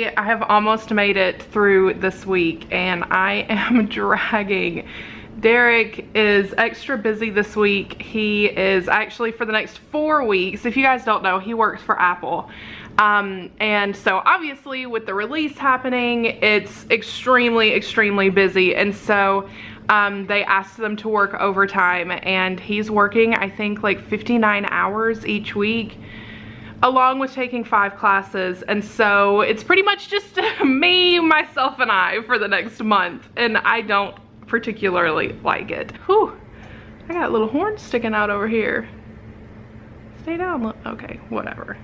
I have almost made it through this week and I am dragging. Derek is extra busy this week. He is actually, for the next 4 weeks, if you guys don't know, he works for Apple. And so obviously with the release happening, it's extremely busy. And so they asked them to work overtime, and he's working, I think, like 59 hours each week, along with taking 5 classes. And so it's pretty much just me, myself, and I for the next month, and I don't particularly like it. Whew, I got little horns sticking out over here. Stay down. Okay, whatever.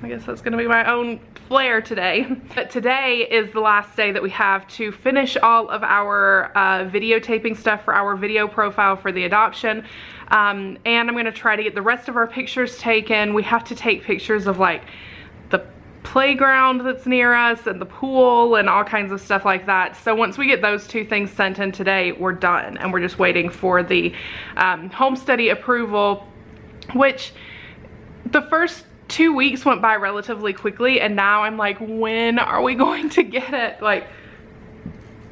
I guess that's gonna be my own flair today. But today is the last day that we have to finish all of our videotaping stuff for our video profile for the adoption. And I'm gonna try to get the rest of our pictures taken. We have to take pictures of like the playground that's near us and the pool and all kinds of stuff like that. So once we get those 2 things sent in today, we're done, and we're just waiting for the home study approval, which the first 2 weeks went by relatively quickly, and now I'm like, when are we going to get it? Like,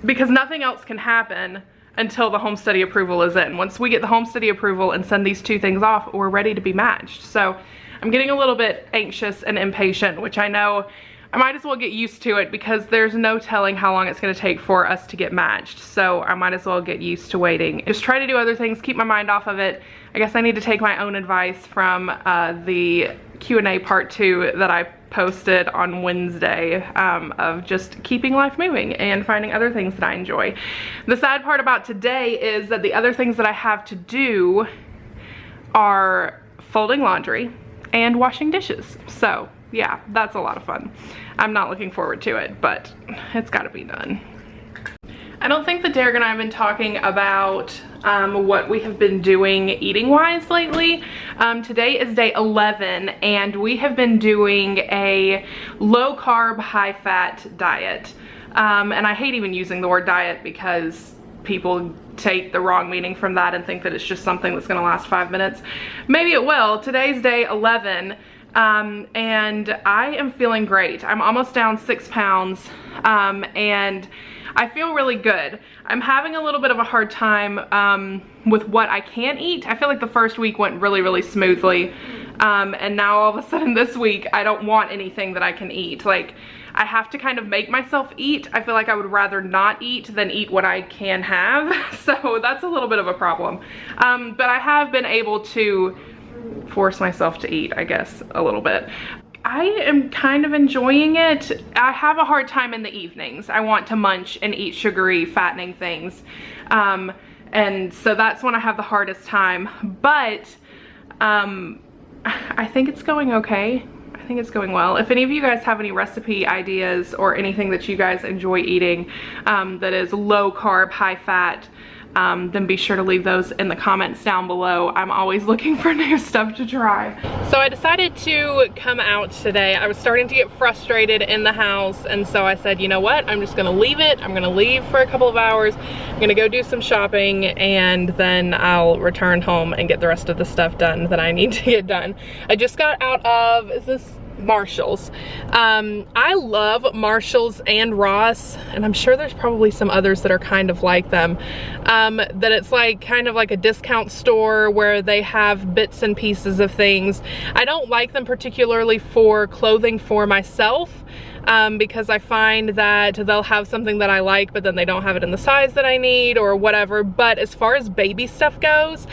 because nothing else can happen until the home study approval is in. Once we get the home study approval and send these 2 things off, we're ready to be matched. So I'm getting a little bit anxious and impatient, which I know I might as well get used to it, because there's no telling how long it's going to take for us to get matched. So I might as well get used to waiting. Just try to do other things, keep my mind off of it. I guess I need to take my own advice from the Q&A part 2 that I posted on Wednesday, of just keeping life moving and finding other things that I enjoy. The sad part about today is that the other things that I have to do are folding laundry and washing dishes. So yeah, that's a lot of fun. I'm not looking forward to it, but it's got to be done. I don't think that Derek and I have been talking about what we have been doing eating wise lately. Today is day 11, and we have been doing a low carb, high fat diet. And I hate even using the word diet, because people take the wrong meaning from that and think that it's just something that's going to last 5 minutes. Maybe it will. Today's day 11. And I am feeling great. I'm almost down 6 pounds, and I feel really good. I'm having a little bit of a hard time with what I can eat. I feel like the first week went really smoothly, and now all of a sudden this week I don't want anything that I can eat. Like, I have to kind of make myself eat. I feel like I would rather not eat than eat what I can have. So that's a little bit of a problem. But I have been able to force myself to eat, I guess, a little bit. I am kind of enjoying it. I have a hard time in the evenings. I want to munch and eat sugary, fattening things. And so that's when I have the hardest time. But I think it's going okay. I think it's going well. If any of you guys have any recipe ideas or anything that you guys enjoy eating that is low carb, high fat, then be sure to leave those in the comments down below. I'm always looking for new stuff to try. So I decided to come out today. I was starting to get frustrated in the house, and so I said, you know what, I'm just gonna leave it. I'm gonna leave for a couple of hours. I'm gonna go do some shopping, and then I'll return home and get the rest of the stuff done that I need to get done. I just got out of, is this Marshalls? I love Marshalls and Ross, and I'm sure there's probably some others that are kind of like them, that it's like kind of like a discount store where they have bits and pieces of things. I don't like them particularly for clothing for myself, because I find that they'll have something that I like, but then they don't have it in the size that I need or whatever. But as far as baby stuff goes,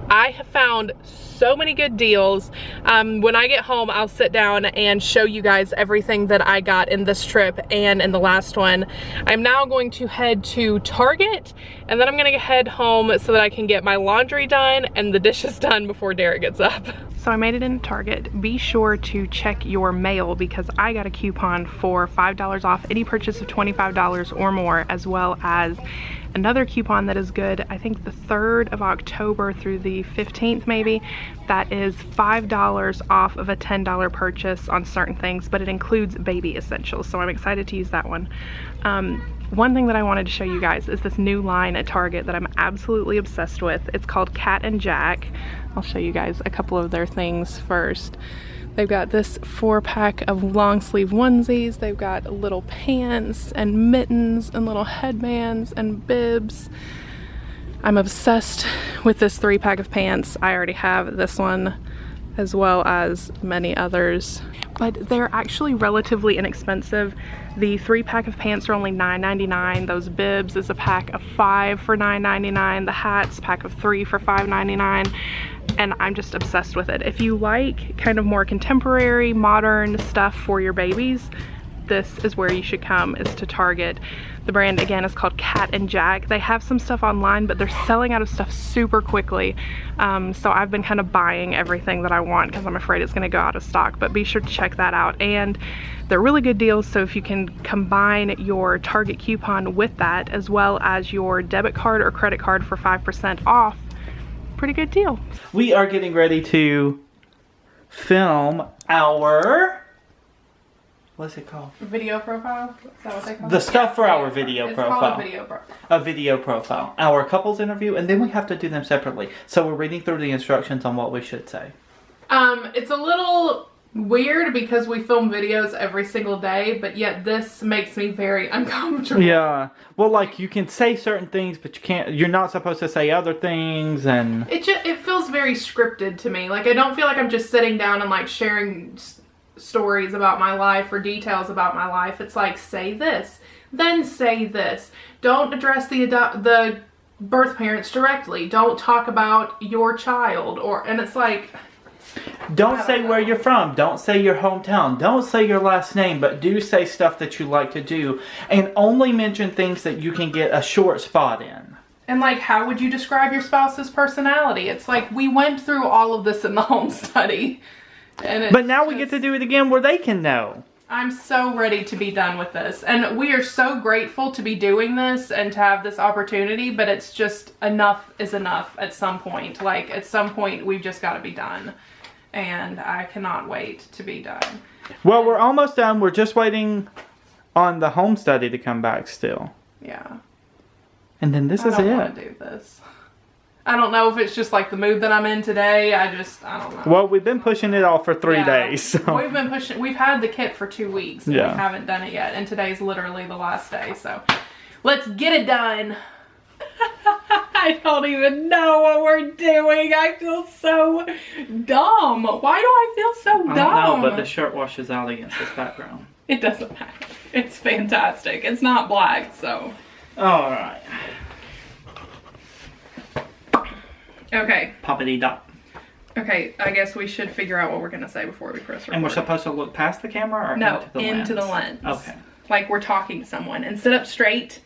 I have found so many good deals. When I get home, I'll sit down and show you guys everything that I got in this trip and in the last one. I'm now going to head to Target, and then I'm gonna head home so that I can get my laundry done and the dishes done before Derek gets up. So I made it into Target. Be sure to check your mail, because I got a coupon for $5 off any purchase of $25 or more, as well as another coupon that is good, I think the 3rd of October through the 15th maybe, that is $5 off of a $10 purchase on certain things, but it includes baby essentials, so I'm excited to use that one. One thing that I wanted to show you guys is this new line at Target that I'm absolutely obsessed with. It's called Cat and Jack. I'll show you guys a couple of their things first. They've got this 4-pack of long sleeve onesies. They've got little pants and mittens and little headbands and bibs. I'm obsessed with this 3-pack of pants. I already have this one as well as many others, but they're actually relatively inexpensive. The 3-pack of pants are only $9.99. Those bibs is a pack of 5 for $9.99. The hats, pack of 3 for $5.99. And I'm just obsessed with it. If you like kind of more contemporary, modern stuff for your babies, this is where you should come, is to Target. The brand again is called Cat and Jack. They have some stuff online, but they're selling out of stuff super quickly. So I've been kind of buying everything that I want because I'm afraid it's gonna go out of stock, but be sure to check that out. And they're really good deals, so if you can combine your Target coupon with that, as well as your debit card or credit card for 5% off, pretty good deal. We are getting ready to film our, what's it called? Video profile? Is that what they call it? The stuff for our video profile. It's called a video profile. A video profile. Our couples interview, and then we have to do them separately. So we're reading through the instructions on what we should say. It's a little weird because we film videos every single day, but yet this makes me very uncomfortable. Yeah. Well, like, you can say certain things, but you're not supposed to say other things, and It feels very scripted to me. Like, I don't feel like I'm just sitting down and like sharing stories about my life or details about my life. It's like, say this, then say this. Don't address the birth parents directly. Don't talk about your child, and it's like, don't say where you're from. Don't say your hometown. Don't say your last name, but do say stuff that you like to do, and only mention things that you can get a short spot in. And like, how would you describe your spouse's personality? It's like, we went through all of this in the home study. But now we get to do it again where they can know. I'm so ready to be done with this. And we are so grateful to be doing this and to have this opportunity, but it's just, enough is enough at some point. Like, at some point, we've just got to be done. And I cannot wait to be done. Well, we're almost done. We're just waiting on the home study to come back still. Yeah. And then this is it. I don't want to do this. I don't know if it's just like the mood that I'm in today. I don't know. Well, we've been pushing it off for 3 days. So. We've had the kit for 2 weeks and we haven't done it yet. And today's literally the last day. So let's get it done. I don't even know what we're doing. I feel so dumb. Why do I feel so dumb? I don't know, but the shirt washes out against this background. It doesn't matter. It's fantastic. It's not black, so. All right. Okay. Poppity dot. Okay, I guess we should figure out what we're going to say before we press record. And we're supposed to look past the camera or into the lens? Okay. Like we're talking to someone. And sit up straight,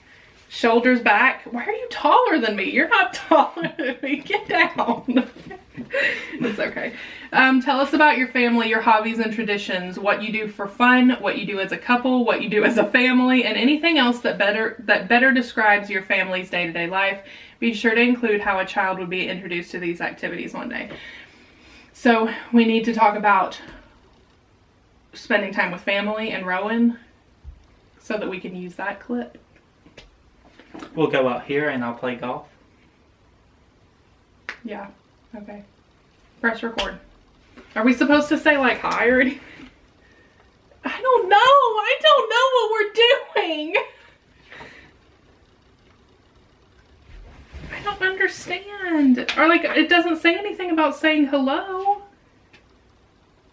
shoulders back. Why are you taller than me? You're not taller than me. Get down. It's okay. Tell us about your family, your hobbies and traditions, what you do for fun, what you do as a couple, what you do as a family, and anything else that better describes your family's day-to-day life. Be sure to include how a child would be introduced to these activities one day. So we need to talk about spending time with family and Rowan so that we can use that clip. We'll go out here and I'll play golf. Yeah, okay. Press record. Are we supposed to say like hi or anything? I don't know. I don't know what we're doing. I don't understand. Or like, it doesn't say anything about saying hello.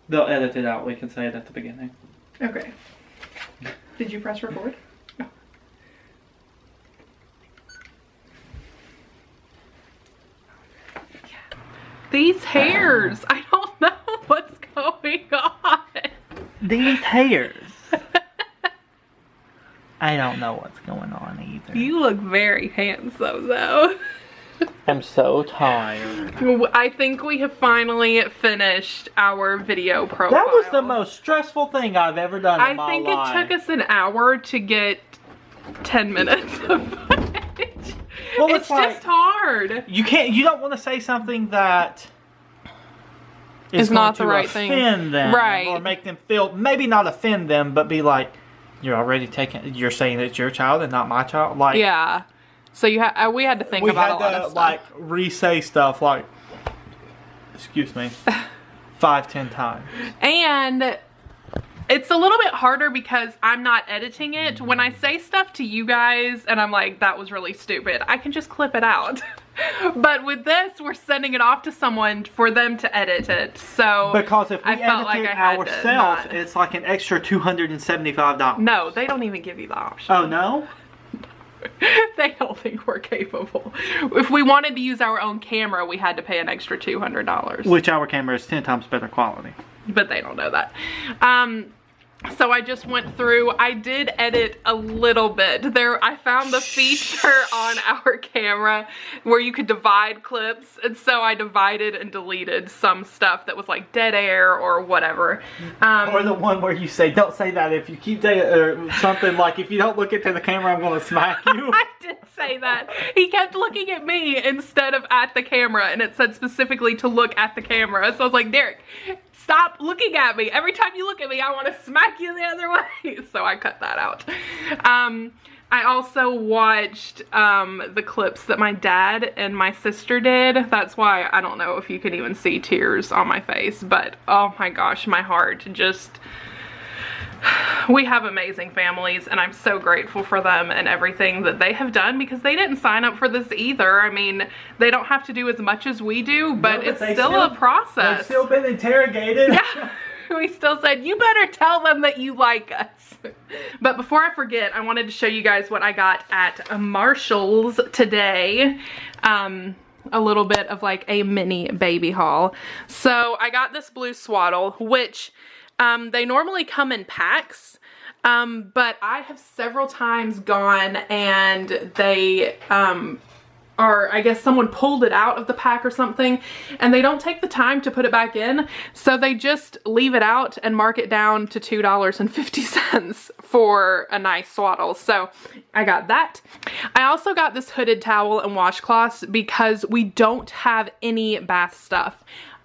They'll edit it out. We can say it at the beginning. Okay. Did you press record? No. These hairs. I don't know what's going on. These hairs. I don't know what's going on either. You look very handsome though. I'm so tired. I think we have finally finished our video profile. That was the most stressful thing I've ever done in my life. I think it took us an hour to get 10 minutes of footage. Well, it's like, just hard. You don't want to say something that is not the right thing. Offend them, right? Or make them feel, maybe not offend them, but be like, you're saying that it's your child and not my child. Like, yeah. So we had to think about a lot of stuff. Like re-say stuff like, excuse me, 5-10 times. And it's a little bit harder because I'm not editing it. When I say stuff to you guys and I'm like, that was really stupid, I can just clip it out. But with this, we're sending it off to someone for them to edit it. So because if we I felt edit like it I had ourselves, to it's like an extra $275. No, they don't even give you the option. Oh no? They don't think we're capable. If we wanted to use our own camera, we had to pay an extra $200. Which our camera is 10 times better quality. But they don't know that. So I just went through, I did edit a little bit. I found the feature on our camera where you could divide clips. And so I divided and deleted some stuff that was like dead air or whatever. Or the one where you say, don't say that if you keep saying or something like, if you don't look into the camera, I'm going to smack you. I did say that. He kept looking at me instead of at the camera, and it said specifically to look at the camera. So I was like, Derek, stop looking at me. Every time you look at me, I want to smack you the other way. So I cut that out. I also watched the clips that my dad and my sister did. That's why I don't know if you can even see tears on my face, but oh my gosh, my heart just... We have amazing families, and I'm so grateful for them and everything that they have done, because they didn't sign up for this either. I mean, they don't have to do as much as we do, but it's still a process. They've still been interrogated. Yeah. We still said, you better tell them that you like us. But before I forget, I wanted to show you guys what I got at Marshall's today. A little bit of like a mini baby haul. So I got this blue swaddle, which they normally come in packs, but I have several times gone and they I guess someone pulled it out of the pack or something, and they don't take the time to put it back in, so they just leave it out and mark it down to $2.50 for a nice swaddle. So I got that. I also got this hooded towel and washcloths because we don't have any bath stuff.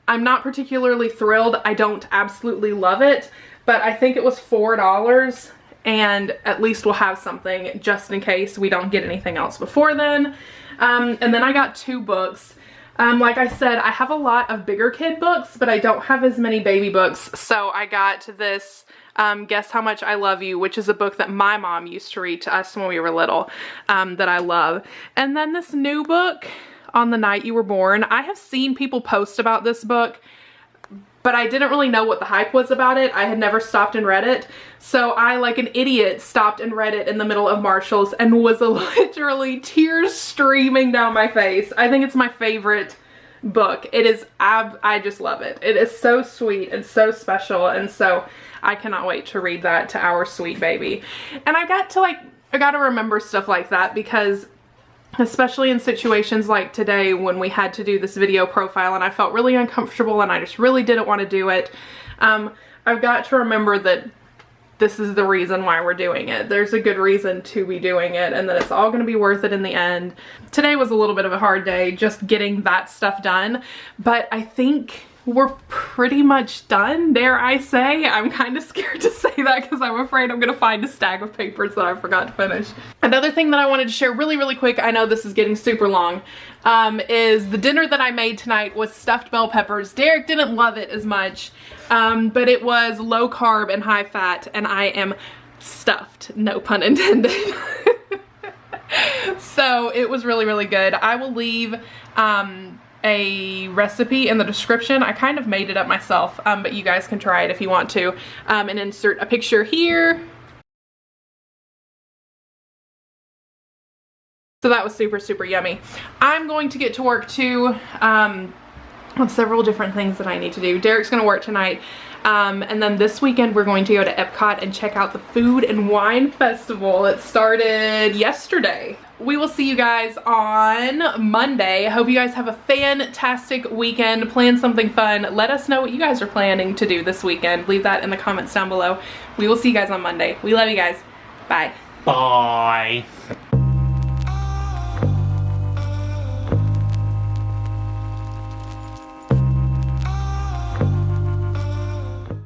I'm not particularly thrilled. I don't absolutely love it, but I think it was $4, and at least we'll have something just in case we don't get anything else before then. And then I got 2 books. Like I said, I have a lot of bigger kid books, but I don't have as many baby books. So I got this Guess How Much I Love You, which is a book that my mom used to read to us when we were little, that I love. And then this new book, On the Night You Were Born. I have seen people post about this book, but I didn't really know what the hype was about it. I had never stopped and read it. So I, like an idiot, stopped and read it in the middle of Marshall's and was literally tears streaming down my face. I think it's my favorite book. It is, I just love it. It is so sweet and so special, and so I cannot wait to read that to our sweet baby. And I got to remember stuff like that, because especially in situations like today when we had to do this video profile and I felt really uncomfortable and I just really didn't want to do it. I've got to remember that this is the reason why we're doing it. There's a good reason to be doing it, and that it's all going to be worth it in the end. Today was a little bit of a hard day just getting that stuff done, but I think we're pretty much done, dare I say. I'm kind of scared to say that because I'm afraid I'm gonna find a stack of papers that I forgot to finish. Another thing that I wanted to share really, really quick, I know this is getting super long, is the dinner that I made tonight was stuffed bell peppers. Derek didn't love it as much, but it was low carb and high fat, and I am stuffed, no pun intended. So it was really, really good. I will leave a recipe in the description. I kind of made it up myself, but you guys can try it if you want to, and insert a picture here. So that was super, super yummy. I'm going to get to work too on several different things that I need to do. Derek's gonna work tonight, and then this weekend we're going to go to Epcot and check out the Food and Wine Festival. It started yesterday. We will see you guys on Monday. I hope you guys have a fantastic weekend. Plan something fun. Let us know what you guys are planning to do this weekend. Leave that in the comments down below. We will see you guys on Monday. We love you guys. Bye. Bye.